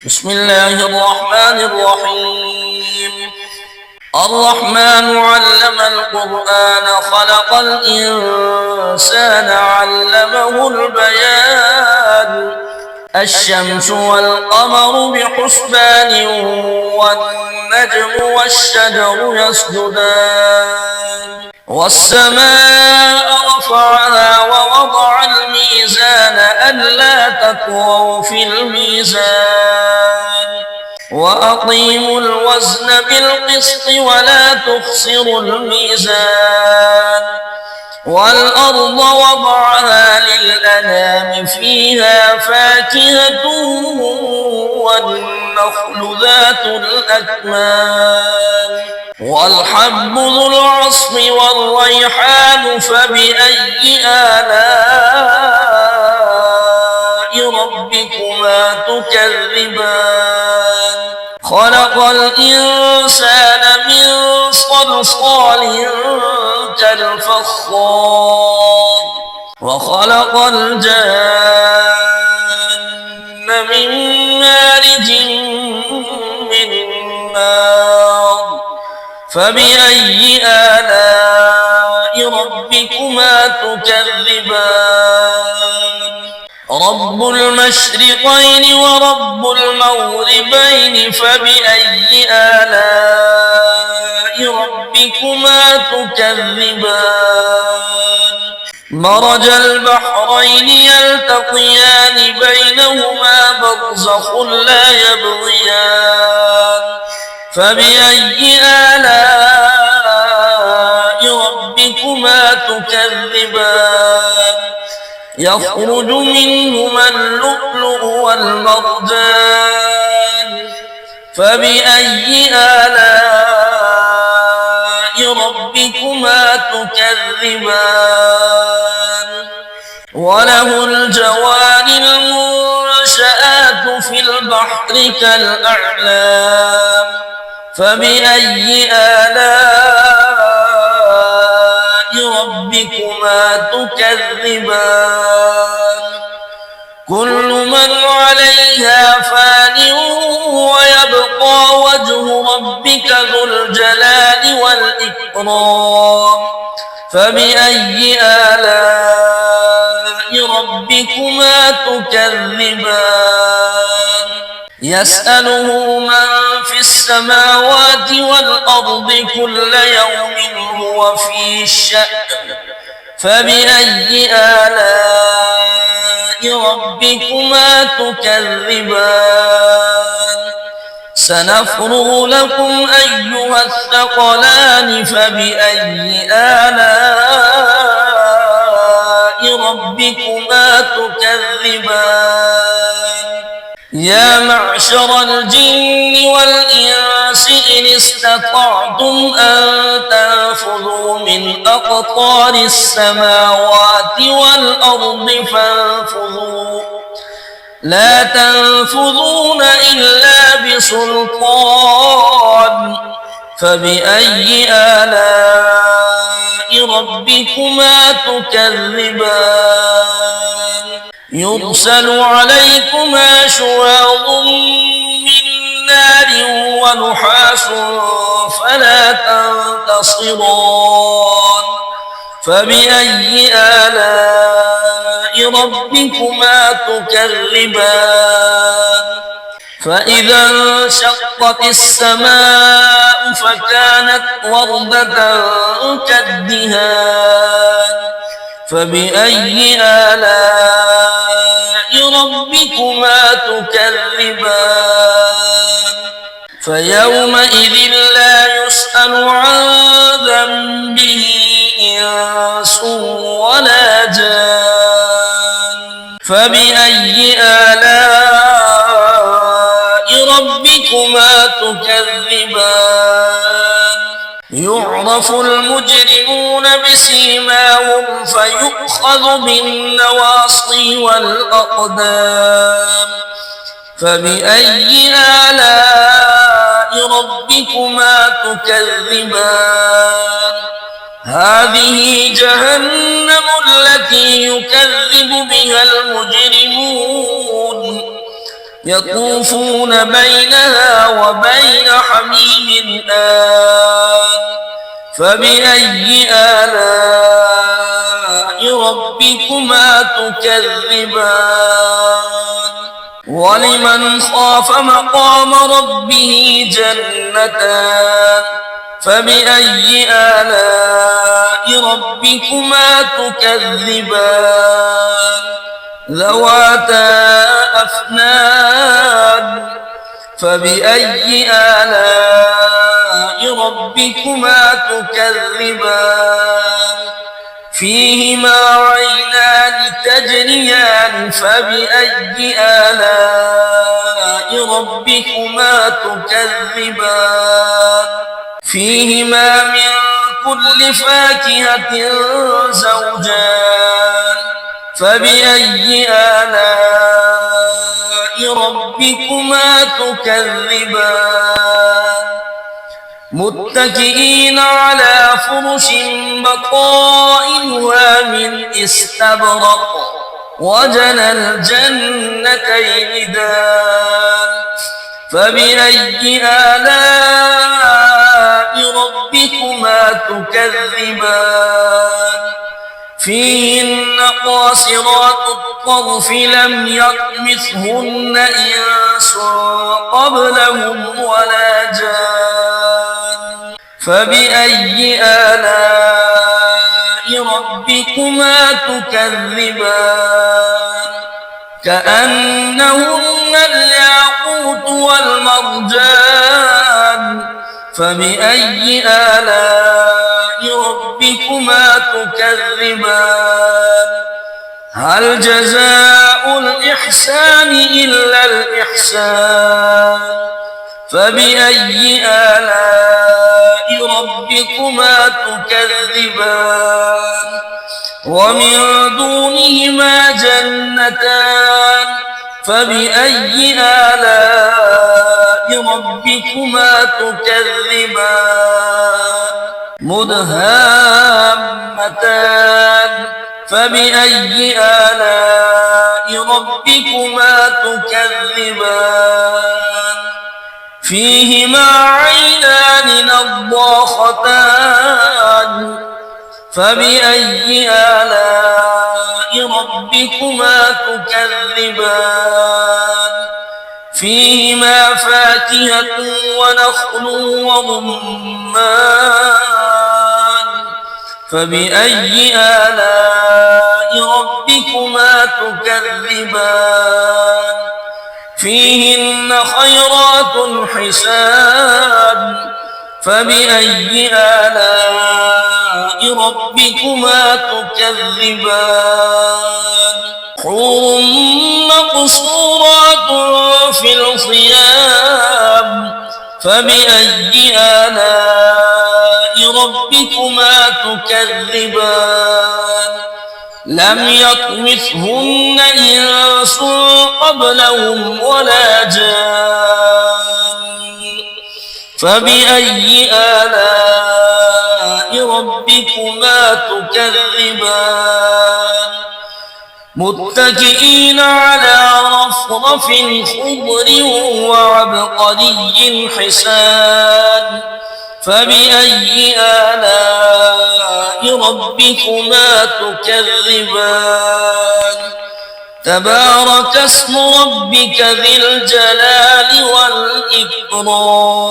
بسم الله الرحمن الرحيم. الرحمن علم القرآن خلق الإنسان علمه البيان. الشمس والقمر بحسبان والنجم والشجر يسجدان والسماء رفعها ووضع الميزان ألا تطغوا في الميزان وأقيموا الوزن بالقسط ولا تخسروا الميزان والأرض وضعها للأنام فيها فاكهة والنخل ذات الأكمام والحب ذو العصف والريحان فبأي آلاء ربكما تكذبان خلق الإنسان من صلصال كالفخار وخلق الجن من مارج من نار فبأي آلاء ربكما تكذبان رب المشرقين ورب المغربين فبأي آلاء ربكما تكذبان مرج البحرين يلتقيان بينهما برزخ لا يبغيان فبأي آلاء ربكما تكذبان يخرج منهما اللؤلؤ والمرجان فبأي آلاء ربكما تكذبان وله الجوار المنشآت في البحر كالأعلام فبأي آلاء ربكما تكذبان كل من عليها فان ويبقى وجه ربك ذو الجلال والإكرام فبأي آلاء ربكما تكذبان يسأله من في السماوات والأرض كل يوم هو في شأن فبأي آلاء ربكما تكذبان سنفرغ لكم أيها الثقلان فبأي آلاء ربكما تكذبان يا معشر الجن والإنس إن استطعتم أن تنفذوا من أقطار السماوات والأرض فانفذوا لا تنفذون إلا بسلطان فبأي آلاء ربكما تكذبان يرسل عليكما شواظ من نار ونحاس فلا تنتصران فبأي آلاء ربكما تكذبان فإذا انشقت السماء فكانت وردة كالدهان فبأي آلاء ربكما تكذبان فيومئذ لا يسأل عن ذنبه إنس ولا جان فبأي آلاء ربكما تكذبان يعرف المجرمون بسيماهم فيؤخذ بالنواصي والأقدام فبأي آلاء ربكما تكذبان هذه جهنم التي يكذب بها المجرمون يطوفون بينها وبين حميم آن فبأي آلاء ربكما تكذبان ولمن خاف مقام ربه جنتان فبأي آلاء ربكما تكذبان ذواتا أفنان فبأي آلاء ربكما تكذبان فيهما عينان تجريان فبأي آلاء ربكما تكذبان فيهما من كل فاكهة زوجان فبأي آلاء ربكما تكذبان متكئين على فرش بطائنها من استبرق وجنى الجنتين دان فبأي آلاء ربكما تكذبان فيهن قاصرات الطرف لم يطمثهن إنس قبلهم ولا جان فبأي آلاء ربكما تكذبان كأنهن الياقوت والمرجان فبأي آلاء ربكما تكذبان هل جزاء الإحسان إلا الإحسان فبأي آلاء ربكما تكذبان ومن دونهما جنتان فبأي آلاء ربكما تكذبان مدهامتان فبأي آلاء ربكما تكذبان فيهما عينان نضاختان فبأي آلاء ربكما تكذبان فيهما فاكهة ونخل ورمان فبأي آلاء ربكما تكذبان فيهن خيرات حسان فبأي آلاء ربكما تكذبان حور مقصورات في الخيام فبأي آلاء ربكما تكذبان لم يطمثهن إنس قبلهم ولا جان فبأي آلاء ربكما تكذبان متكئين على رفرف خضر وعبقري حسان فبأي آلاء ربكما تكذبان تبارك اسم ربك ذي الجلال والإكرام